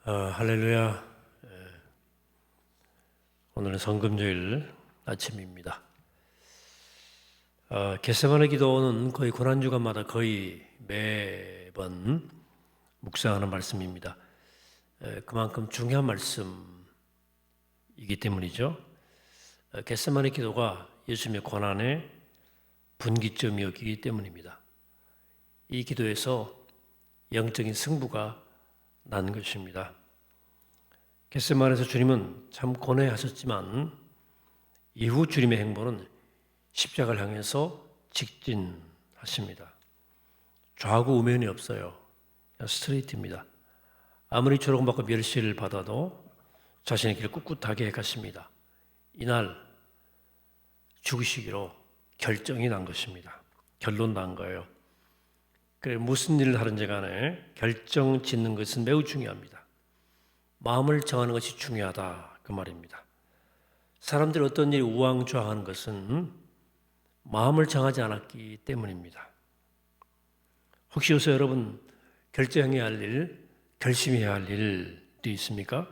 할렐루야. 오늘은 성금요일 아침입니다. 겟세마네 기도는 거의 고난주간마다 거의 매번 묵상하는 말씀입니다. 그만큼 중요한 말씀이기 때문이죠. 겟세마네 기도가 예수님의 고난의 분기점이었기 때문입니다. 이 기도에서 영적인 승부가 난 것입니다. 겟세마네에서 주님은 참 고뇌하셨지만 이후 주님의 행보는 십자가를 향해서 직진하십니다. 좌우 우면이 없어요. 그냥 스트레이트입니다. 아무리 조롱받고 멸시를 받아도 자신의 길을 꿋꿋하게 가십니다. 이날 죽으시기로 결정이 난 것입니다. 결론 난 거예요. 그래, 무슨 일을 하든지 간에 결정 짓는 것은 매우 중요합니다. 마음을 정하는 것이 중요하다 그 말입니다. 사람들이 어떤 일이 우왕좌왕하는 것은 마음을 정하지 않았기 때문입니다. 혹시 요새 여러분 결정해야 할 일, 결심해야 할 일도 있습니까?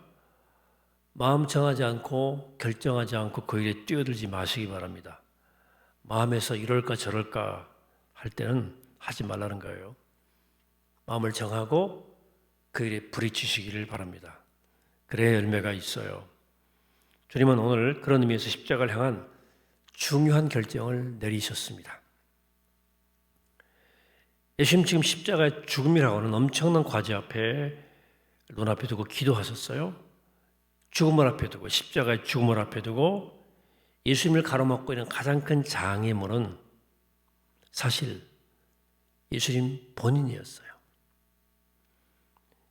마음 정하지 않고 결정하지 않고 그 일에 뛰어들지 마시기 바랍니다. 마음에서 이럴까 저럴까 할 때는 하지 말라는 거예요. 마음을 정하고 그 일에 부딪히시기를 바랍니다. 그래야 열매가 있어요. 주님은 오늘 그런 의미에서 십자가를 향한 중요한 결정을 내리셨습니다. 예수님 지금 십자가의 죽음이라고 하는 엄청난 과제 앞에 눈앞에 두고 기도하셨어요. 죽음을 앞에 두고 십자가의 죽음을 앞에 두고 예수님을 가로막고 있는 가장 큰 장애물은 사실 예수님 본인이었어요.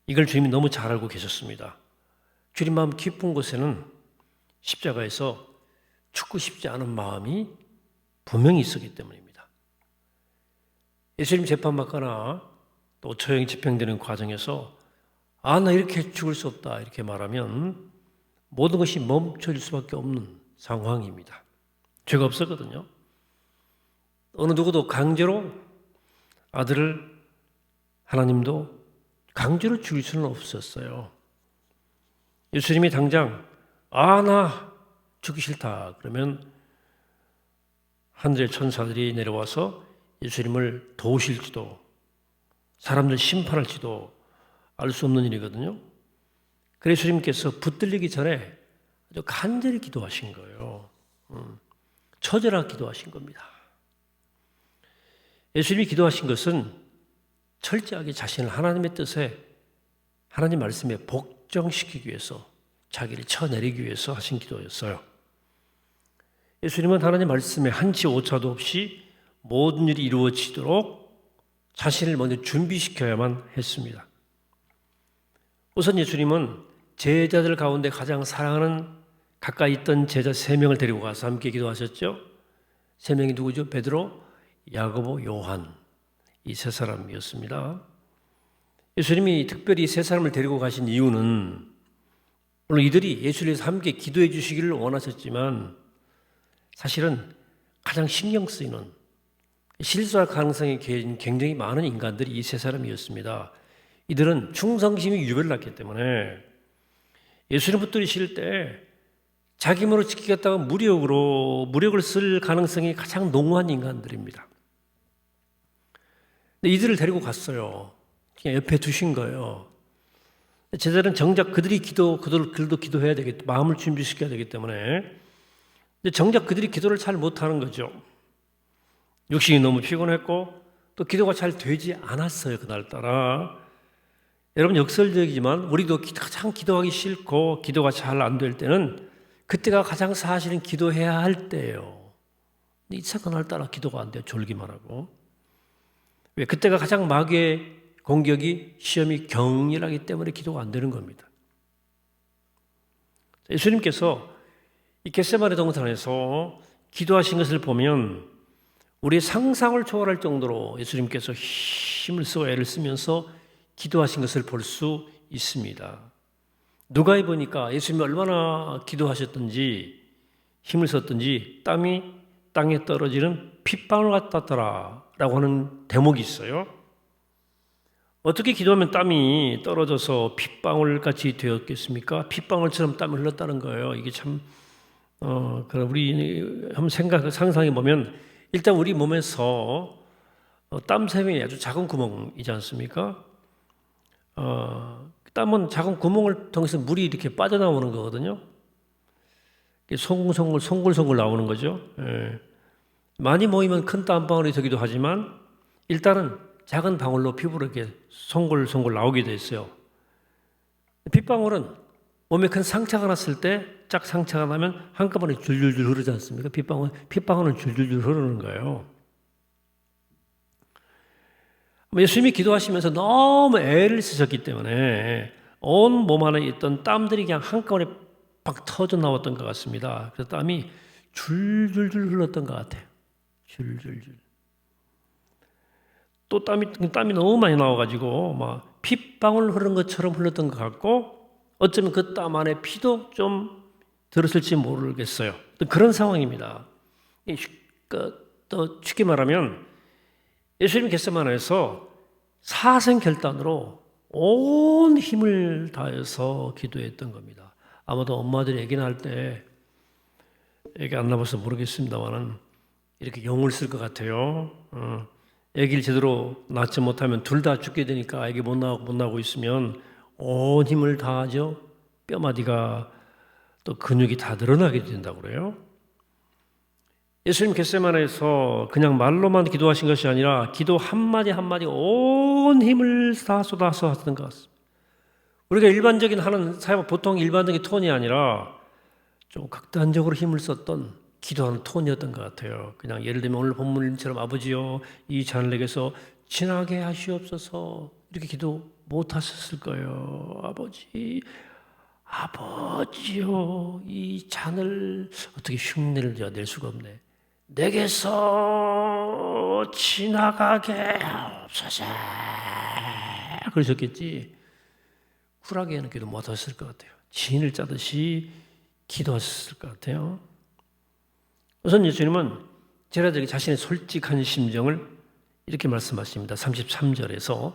이걸 주님이 너무 잘 알고 계셨습니다. 주님 마음 깊은 곳에는 십자가에서 죽고 싶지 않은 마음이 분명히 있었기 때문입니다. 예수님 재판받거나 또 처형이 집행되는 과정에서 나 이렇게 죽을 수 없다 이렇게 말하면 모든 것이 멈춰질 수밖에 없는 상황입니다. 죄가 없었거든요. 어느 누구도 강제로 아들을 하나님도 강제로 죽일 수는 없었어요. 예수님이 당장 나 죽기 싫다 그러면 하늘의 천사들이 내려와서 예수님을 도우실지도 사람들 심판할지도 알 수 없는 일이거든요. 그래서 예수님께서 붙들리기 전에 아주 간절히 기도하신 거예요. 처절하게 기도하신 겁니다. 예수님이 기도하신 것은 철저하게 자신을 하나님의 뜻에 하나님 말씀에 복종시키기 위해서 자기를 쳐내리기 위해서 하신 기도였어요. 예수님은 하나님 말씀에 한치 오차도 없이 모든 일이 이루어지도록 자신을 먼저 준비시켜야만 했습니다. 우선 예수님은 제자들 가운데 가장 사랑하는 가까이 있던 제자 3명을 데리고 가서 함께 기도하셨죠. 3명이 누구죠? 베드로, 야고보, 요한 이 3사람이었습니다. 예수님이 특별히 3사람을 데리고 가신 이유는 물론 이들이 예수님께서 함께 기도해 주시기를 원하셨지만 사실은 가장 신경 쓰이는 실수할 가능성이 굉장히 많은 인간들이 이 3사람이었습니다. 이들은 충성심이 유별났기 때문에 예수님 붙들이실 때 자기 몸으로 지키겠다고 무력을 쓸 가능성이 가장 농후한 인간들입니다. 근데 이들을 데리고 갔어요. 그냥 옆에 두신 거예요. 제자들은 정작 그들도 기도해야 되겠다. 마음을 준비시켜야 되기 때문에. 근데 정작 그들이 기도를 잘 못하는 거죠. 육신이 너무 피곤했고 또 기도가 잘 되지 않았어요. 그날따라. 여러분 역설적이지만 우리도 가장 기도하기 싫고 기도가 잘 안 될 때는 그때가 가장 사실은 기도해야 할 때예요. 근데 이차 그날따라 기도가 안 돼요. 졸기만 하고. 왜? 그때가 가장 마귀의 공격이 시험이 격렬하기 때문에 기도가 안 되는 겁니다. 예수님께서 이 겟세마네 동산에서 기도하신 것을 보면 우리의 상상을 초월할 정도로 예수님께서 힘을 쓰고 애를 쓰면서 기도하신 것을 볼 수 있습니다. 누가에 보니까 예수님이 얼마나 기도하셨던지 힘을 썼던지 땀이 땅에 떨어지는 핏방울 같았더라 라고 하는 대목이 있어요. 어떻게 기도하면 땀이 떨어져서 핏방울같이 되었겠습니까? 핏방울처럼 땀을 흘렀다는 거예요. 이게 참, 그럼 우리 한번 상상해 보면 일단 우리 몸에서 땀샘이 아주 작은 구멍이지 않습니까? 땀은 작은 구멍을 통해서 물이 이렇게 빠져나오는 거거든요. 송글송글 나오는 거죠. 예. 많이 모이면 큰 땀방울이 되기도 하지만 일단은 작은 방울로 피부로 이렇게 송글송글 나오게 돼 있어요. 핏방울은 몸에 큰 상처가 났을 때 짝 상처가 나면 한꺼번에 줄줄줄 흐르지 않습니까? 핏방울은 줄줄줄 흐르는 거예요. 예수님이 기도하시면서 너무 애를 쓰셨기 때문에 온 몸 안에 있던 땀들이 그냥 한꺼번에 팍 터져 나왔던 것 같습니다. 그래서 땀이 줄줄줄 흘렀던 것 같아요. 줄줄줄. 또 땀이 너무 많이 나와가지고 막 핏방울 흐르는 것처럼 흘렀던 것 같고 어쩌면 그 땀 안에 피도 좀 들었을지 모르겠어요. 그런 상황입니다. 또 쉽게 말하면 예수님 겟세마네에서 사생결단으로 온 힘을 다해서 기도했던 겁니다. 아마도 엄마들이 아기 낳을 때 아기 안 낳아서 모르겠습니다만은 이렇게 용을 쓸 것 같아요. 아기를 제대로 낳지 못하면 둘 다 죽게 되니까 아기 못 나고 있으면 온 힘을 다하죠. 뼈마디가 또 근육이 다 늘어나게 된다고 그래요. 예수님 겟세마네에서 그냥 말로만 기도하신 것이 아니라 기도 한마디 한마디 온 힘을 다 쏟아서 하셨던 것 같습니다. 우리가 일반적인 하는 사역, 보통 일반적인 톤이 아니라 좀 극단적으로 힘을 썼던 기도하는 톤이었던 것 같아요. 그냥 예를 들면 오늘 본문처럼 아버지요 이 잔을 내게서 지나게 하시옵소서 이렇게 기도 못 하셨을 거예요. 아버지요 이 잔을 어떻게 흉내를 낼 수가 없네. 내게서 지나가게 하옵소서 그러셨겠지. 쿨하게는 기도 못하셨을 것 같아요. 진을 짜듯이 기도하셨을 것 같아요. 우선 예수님은 제자들에게 자신의 솔직한 심정을 이렇게 말씀하십니다. 33절에서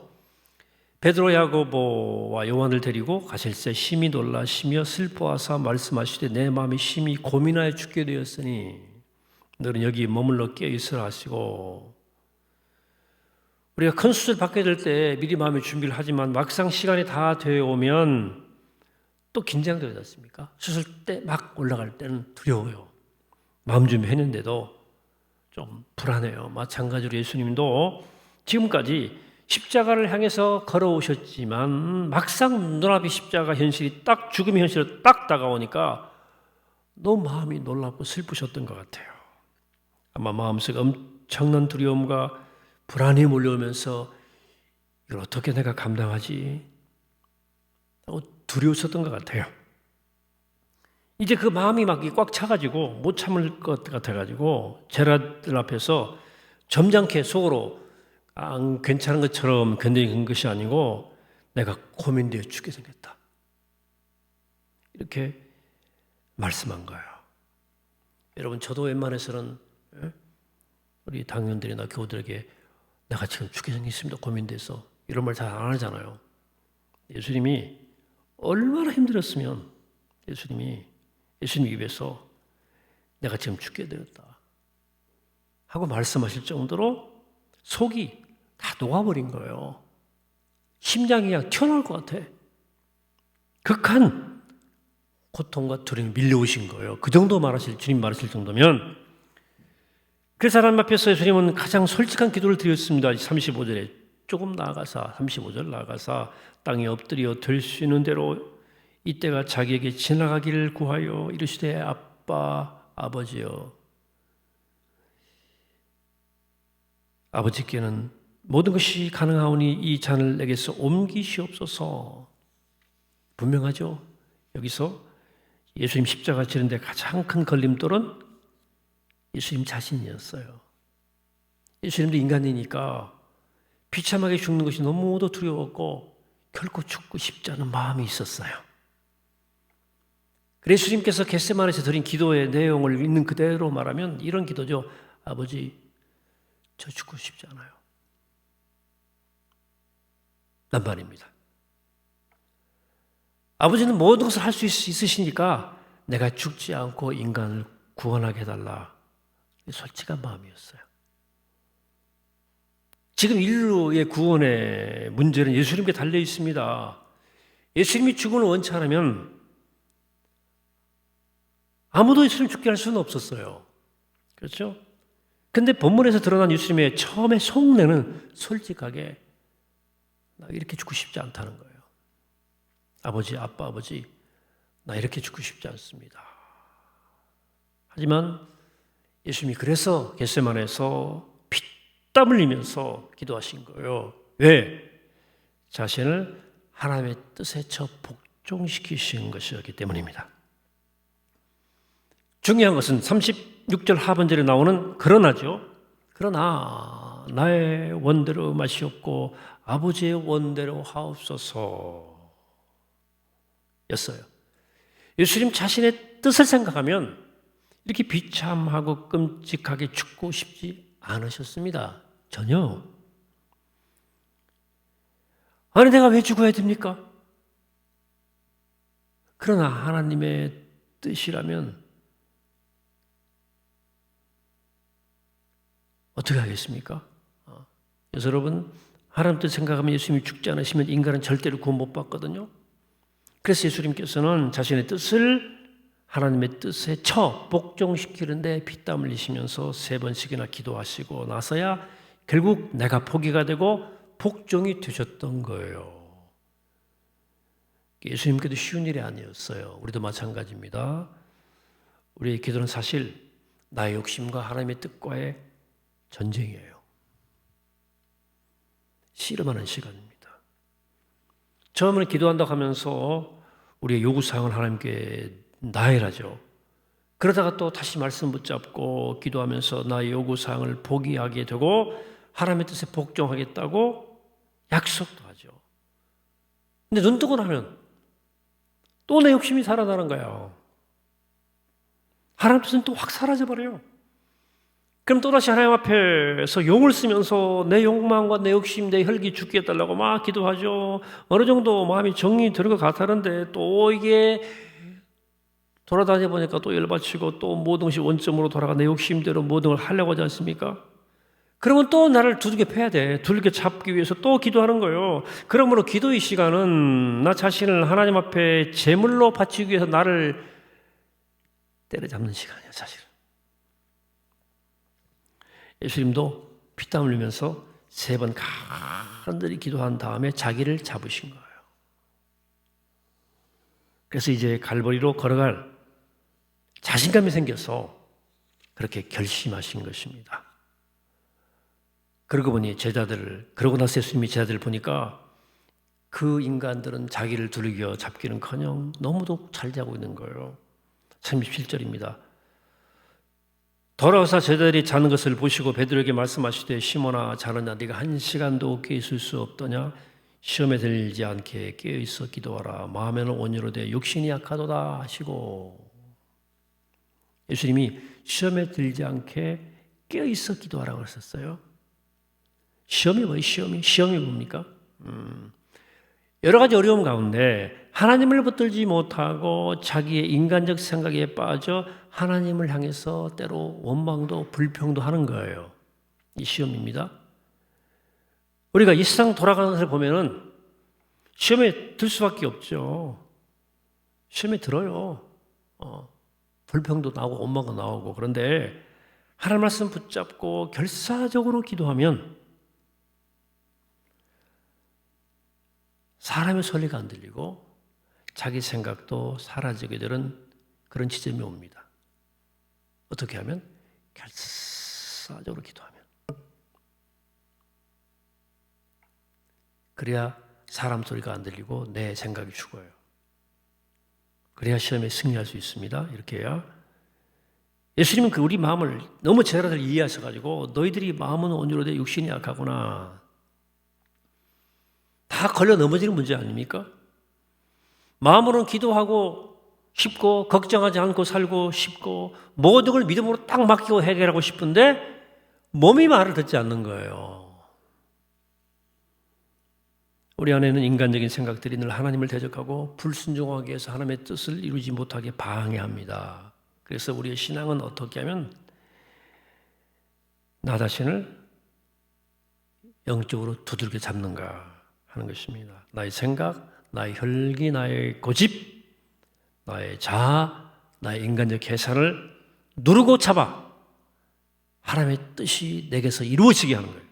베드로 야고보와 요한을 데리고 가실새 심히 놀라시며 슬퍼하사 말씀하시되 내 마음이 심히 고민하여 죽게 되었으니 너는 여기 머물러 깨어 있으라 하시고 우리가 큰 수술 받게 될 때 미리 마음의 준비를 하지만 막상 시간이 다 되어 오면 또 긴장되지 않습니까? 수술 때 막 올라갈 때는 두려워요. 마음 준비했는데도 좀 불안해요. 마찬가지로 예수님도 지금까지 십자가를 향해서 걸어오셨지만 막상 눈앞에 십자가 현실이 딱 죽음의 현실로 딱 다가오니까 너무 마음이 놀랍고 슬프셨던 것 같아요. 아마 마음속에 엄청난 두려움과 불안이 몰려오면서 이걸 어떻게 내가 감당하지? 두려우셨던 것 같아요. 이제 그 마음이 막 꽉 차가지고 못 참을 것 같아가지고 제자들 앞에서 점잖게 속으로 괜찮은 것처럼 견디는 것이 아니고 내가 고민되어 죽게 생겼다. 이렇게 말씀한 거예요. 여러분 저도 웬만해서는 우리 당원들이나 교우들에게 내가 지금 죽게 생겼습니다. 고민돼서 이런 말 잘 안 하잖아요. 예수님이 얼마나 힘들었으면 예수님 입에서 내가 지금 죽게 되었다 하고 말씀하실 정도로 속이 다 녹아버린 거예요. 심장이 그냥 튀어나올 것 같아. 극한 고통과 두려움이 밀려오신 거예요. 그 정도 주님 말하실 정도면 그래서 하나님 앞에서 예수님은 가장 솔직한 기도를 드렸습니다. 35절에 조금 나아가사 35절 나아가사 땅에 엎드려 될 수 있는 대로 이때가 자기에게 지나가기를 구하여 이르시되 아버지여 아버지께는 모든 것이 가능하오니 이 잔을 내게서 옮기시옵소서. 분명하죠? 여기서 예수님 십자가 지는데 가장 큰 걸림돌은 예수님 자신이었어요. 예수님도 인간이니까 비참하게 죽는 것이 너무도 두려웠고 결코 죽고 싶지 않은 마음이 있었어요. 그래서 예수님께서 겟세마네에서 드린 기도의 내용을 있는 그대로 말하면 이런 기도죠. 아버지, 저 죽고 싶지 않아요. 말입니다. 아버지는 모든 것을 할 수 있으시니까 내가 죽지 않고 인간을 구원하게 해달라. 솔직한 마음이었어요. 지금 인류의 구원의 문제는 예수님께 달려 있습니다. 예수님이 죽음을 원치 않으면 아무도 예수님 죽게 할 수는 없었어요. 그렇죠? 근데 본문에서 드러난 예수님의 처음의 속내는 솔직하게 나 이렇게 죽고 싶지 않다는 거예요. 아버지, 나 이렇게 죽고 싶지 않습니다. 하지만 예수님이 그래서 겟세마네에서 피땀 흘리면서 기도하신 거예요. 왜? 자신을 하나님의 뜻에 처 복종시키신 것이었기 때문입니다. 중요한 것은 36절 하반절에 나오는 그러나죠. 그러나 나의 원대로 마시옵고 아버지의 원대로 하옵소서 였어요. 예수님 자신의 뜻을 생각하면 이렇게 비참하고 끔찍하게 죽고 싶지 않으셨습니다. 전혀. 아니 내가 왜 죽어야 됩니까? 그러나 하나님의 뜻이라면 어떻게 하겠습니까? 그래서 여러분 하나님 뜻 생각하면 예수님이 죽지 않으시면 인간은 절대로 구원 못 받거든요. 그래서 예수님께서는 자신의 뜻을 하나님의 뜻에 처 복종시키는데 피땀 흘리시면서 3번씩이나 기도하시고 나서야 결국 내가 포기가 되고 복종이 되셨던 거예요. 예수님께도 쉬운 일이 아니었어요. 우리도 마찬가지입니다. 우리의 기도는 사실 나의 욕심과 하나님의 뜻과의 전쟁이에요. 씨름하는 시간입니다. 처음에는 기도한다고 하면서 우리의 요구사항을 하나님께 나열하죠. 그러다가 또 다시 말씀 붙잡고 기도하면서 나의 요구사항을 포기하게 되고 하나님의 뜻에 복종하겠다고 약속도 하죠. 근데 눈 뜨고 나면 또 내 욕심이 살아나는 거예요. 하나님 뜻은 또 확 사라져버려요. 그럼 또다시 하나님 앞에서 용을 쓰면서 내 욕망과 내 욕심, 내 혈기 죽게 해달라고 막 기도하죠. 어느 정도 마음이 정리 들어가 같았는데 또 이게 돌아다녀 보니까 또 열받치고 또 모든 것이 원점으로 돌아가 내 욕심대로 모든 걸 하려고 하지 않습니까? 그러면 또 나를 두들겨 패야 돼. 두들겨 잡기 위해서 또 기도하는 거예요. 그러므로 기도의 시간은 나 자신을 하나님 앞에 제물로 바치기 위해서 나를 때려잡는 시간이에요, 사실은. 예수님도 피땀 흘리면서 3번 간절히 기도한 다음에 자기를 잡으신 거예요. 그래서 이제 갈보리로 걸어갈 자신감이 생겨서 그렇게 결심하신 것입니다. 그러고 보니 그러고 나서 예수님이 제자들을 보니까 그 인간들은 자기를 두들겨 잡기는커녕 너무도 잘 자고 있는 거예요. 37절입니다. 돌아와서 제자들이 자는 것을 보시고 베드로에게 말씀하시되 시몬아 자느냐 네가 1시간도 깨 있을 수 없더냐 시험에 들지 않게 깨어 있어 기도하라 마음에는 온유로 돼 육신이 약하도다 하시고 예수님이 시험에 들지 않게 깨어 있어 기도하라고 하셨어요. 시험이 뭐예요? 시험이 뭡니까? 여러 가지 어려움 가운데 하나님을 붙들지 못하고 자기의 인간적 생각에 빠져 하나님을 향해서 때로 원망도 불평도 하는 거예요. 이 시험입니다. 우리가 이 세상 돌아가는 것을 보면은 시험에 들 수밖에 없죠. 시험에 들어요. 불평도 나오고 원망도 나오고. 그런데 하나님 말씀 붙잡고 결사적으로 기도하면 사람의 소리가 안 들리고 자기 생각도 사라지게 되는 그런 지점이 옵니다. 어떻게 하면? 결사적으로 기도하면. 그래야 사람 소리가 안 들리고 내 생각이 죽어요. 그래야 시험에 승리할 수 있습니다. 이렇게 해야. 예수님은 우리 마음을 너무 제자들 이해하셔가지고 너희들이 마음은 온유로 돼 육신이 약하구나. 다 걸려 넘어지는 문제 아닙니까? 마음으로는 기도하고 싶고 걱정하지 않고 살고 싶고 모든 걸 믿음으로 딱 맡기고 해결하고 싶은데 몸이 말을 듣지 않는 거예요. 우리 안에는 인간적인 생각들이 늘 하나님을 대적하고 불순종하기 위해서 하나님의 뜻을 이루지 못하게 방해합니다. 그래서 우리의 신앙은 어떻게 하면 나 자신을 영적으로 두들겨 잡는가 하는 것입니다. 나의 생각, 나의 혈기, 나의 고집, 나의 자아, 나의 인간적 계산을 누르고 잡아 하나님의 뜻이 내게서 이루어지게 하는 거예요.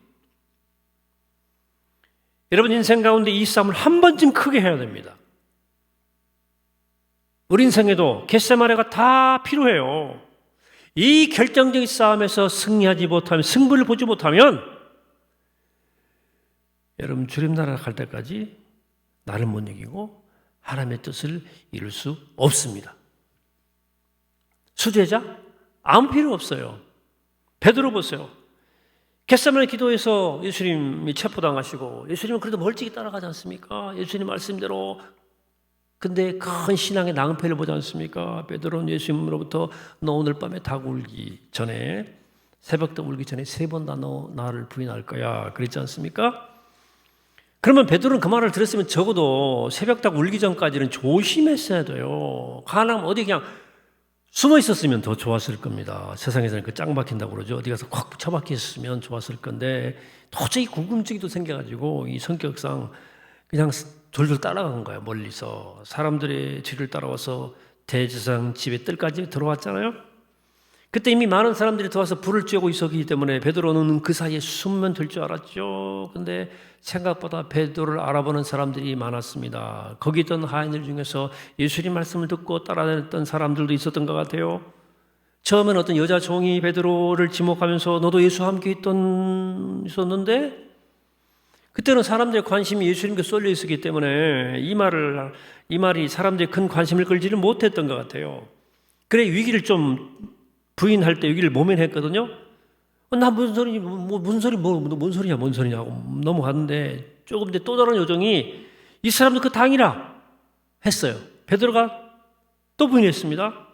여러분 인생 가운데 이 싸움을 한 번쯤 크게 해야 됩니다. 우리 인생에도 겟세마네가 다 필요해요. 이 결정적인 싸움에서 승리하지 못하면, 승부를 보지 못하면 여러분 주님 나라 갈 때까지 나를 못 이기고 하나님의 뜻을 이룰 수 없습니다. 수제자? 아무 필요 없어요. 베드로 보세요. 겟세마네 기도에서 예수님이 체포당하시고 예수님은 그래도 멀찍이 따라가지 않습니까? 예수님 말씀대로. 근데 큰 신앙의 낭패를 보지 않습니까? 베드로는 예수님으로부터 너 오늘 밤에 닭 울기 전에, 새벽도 울기 전에 3번 다 너 나를 부인할 거야 그랬지 않습니까? 그러면 베드로는 그 말을 들었으면 적어도 새벽 닭 울기 전까지는 조심했어야 돼요. 가능하면 어디 그냥 숨어 있었으면 더 좋았을 겁니다. 세상에서는 그 짱 박힌다고 그러죠. 어디 가서 콱 처박혀 있었으면 좋았을 건데 도저히 궁금증이 생겨가지고 이 성격상 그냥 돌돌 따라간 거예요. 멀리서 사람들의 뒤를 따라와서 대제사장 집에 뜰까지 들어왔잖아요. 그때 이미 많은 사람들이 들어와서 불을 쬐고 있었기 때문에 베드로는 그 사이에 숨으면 될 줄 알았죠. 근데 생각보다 베드로를 알아보는 사람들이 많았습니다. 거기 있던 하인들 중에서 예수님 말씀을 듣고 따라다녔던 사람들도 있었던 것 같아요. 처음엔 어떤 여자 종이 베드로를 지목하면서 너도 예수와 함께 있었는데, 그때는 사람들의 관심이 예수님께 쏠려 있었기 때문에 이 말이 사람들의 큰 관심을 끌지를 못했던 것 같아요. 그래 위기를 좀 부인할 때 위기를 모면했거든요. 나 무슨 소리냐 하고 넘어갔는데 조금 뒤에 또 다른 요정이 이 사람도 그 당이라 했어요. 베드로가 또 부인했습니다.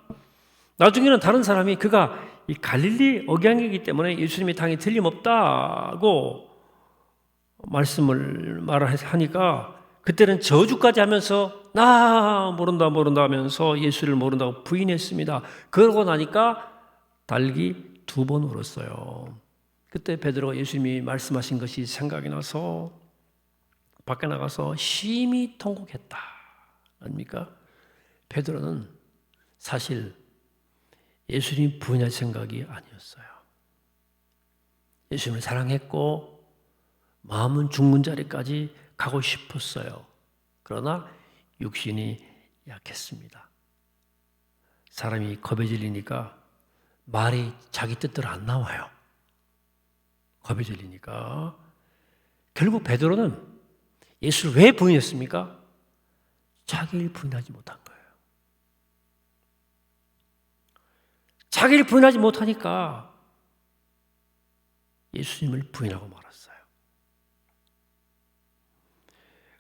나중에는 다른 사람이 그가 이 갈릴리 억양이기 때문에 예수님의 당이 틀림없다고 말씀을 말하니까 그때는 저주까지 하면서 나 모른다 하면서 예수를 모른다고 부인했습니다. 그러고 나니까 닭이 2번 울었어요. 그때 베드로가 예수님이 말씀하신 것이 생각이 나서 밖에 나가서 심히 통곡했다. 아닙니까? 베드로는 사실 예수님 부인할 생각이 아니었어요. 예수님을 사랑했고 마음은 죽는 자리까지 가고 싶었어요. 그러나 육신이 약했습니다. 사람이 겁에 질리니까 말이 자기 뜻대로 안 나와요. 겁에 질리니까. 결국 베드로는 예수를 왜 부인했습니까? 자기를 부인하지 못한 거예요. 자기를 부인하지 못하니까 예수님을 부인하고 말았어요.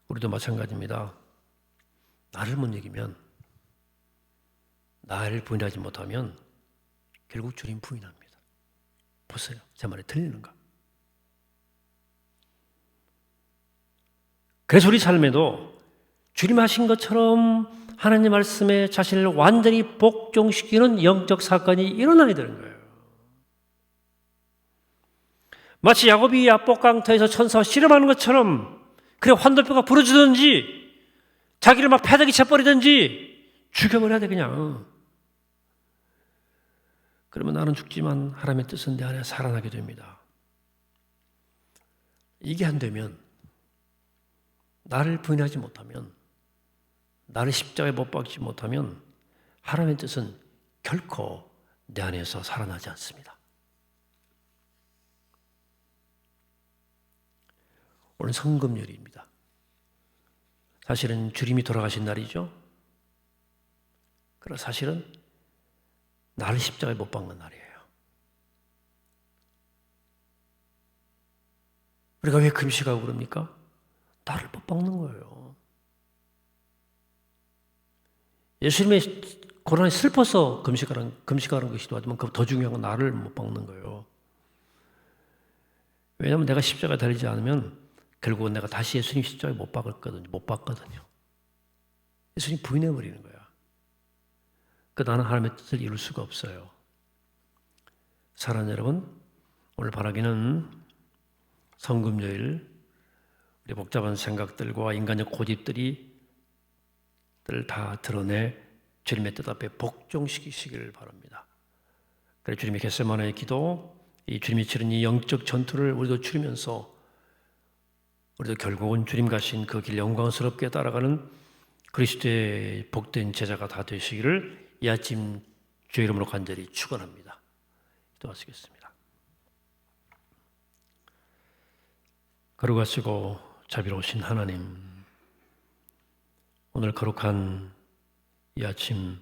우리도 마찬가지입니다. 나를 못 이기면, 나를 부인하지 못하면 결국 주님 부인합니다. 보세요. 제 말이 틀리는가? 그래서 우리 삶에도 주님 하신 것처럼 하나님 말씀에 자신을 완전히 복종시키는 영적 사건이 일어나야 되는 거예요. 마치 야곱이 야복강터에서 천사와 씨름하는 것처럼, 그래 환도뼈가 부러지든지 자기를 막 패대기 쳐버리든지 죽여버려야 돼 그냥. 그러면 나는 죽지만 하나님의 뜻은 내 안에 살아나게 됩니다. 이게 안 되면, 나를 부인하지 못하면, 나를 십자가에 못 박지 못하면 하나님의 뜻은 결코 내 안에서 살아나지 않습니다. 오늘 성금요일입니다. 사실은 주님이 돌아가신 날이죠. 그러나 사실은 나를 십자가에 못 박는 날이에요. 우리가 왜 금식하고 그럽니까? 나를 못 박는 거예요. 예수님의 고난이 슬퍼서 금식하는 것이도 하지만 더 중요한 건 나를 못 박는 거예요. 왜냐하면 내가 십자가에 달리지 않으면 결국은 내가 다시 예수님 십자가에 못 박거든요. 예수님 부인해버리는 거야. 나는 하나님의 뜻을 이룰 수가 없어요. 사랑하는 여러분, 오늘 바라기는 성금요일 우리 복잡한 생각들과 인간적 고집들이 다 드러내 주님의 뜻 앞에 복종시키시기를 바랍니다. 그래 주님의 겟세마네의 기도, 이 주님이 치른 이 영적 전투를 우리도 치르면서 우리도 결국은 주님 가신 그 길 영광스럽게 따라가는 그리스도의 복된 제자가 다 되시기를 이 아침 주의 이름으로 간절히 축원합니다. 기도하시겠습니다. 거룩하시고 자비로우신 하나님, 오늘 거룩한 이 아침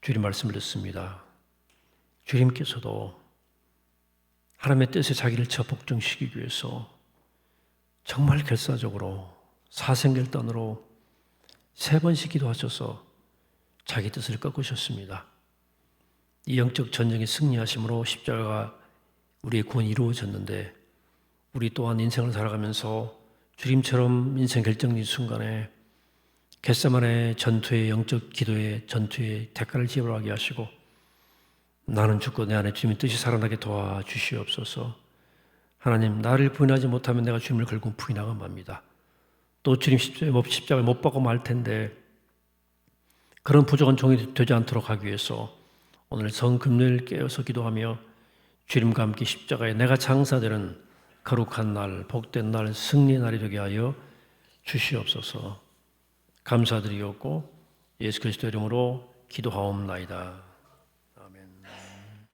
주님 말씀을 듣습니다. 주님께서도 하나님의 뜻에 자기를 복종시키기 위해서 정말 결사적으로 사생결단으로 3번씩 기도하셔서 자기 뜻을 꺾으셨습니다. 이 영적 전쟁에 승리하심으로 십자가가 우리의 구원이 이루어졌는데 우리 또한 인생을 살아가면서 주님처럼 인생 결정적인 순간에 겟세마네 전투의 영적 기도의 전투의 대가를 지불하게 하시고 나는 죽고 내 안에 주님의 뜻이 살아나게 도와주시옵소서. 하나님, 나를 부인하지 못하면 내가 주님을 결국 부인하고 맙니다. 또 주님 십자가에 못 박고 말 텐데 그런 부족한 종이 되지 않도록 하기 위해서 오늘 성금요일 깨어서 기도하며 주님과 함께 십자가에 내가 장사되는 거룩한 날, 복된 날, 승리의 날이 되게 하여 주시옵소서. 감사드리옵고 예수 그리스도 이름으로 기도하옵나이다.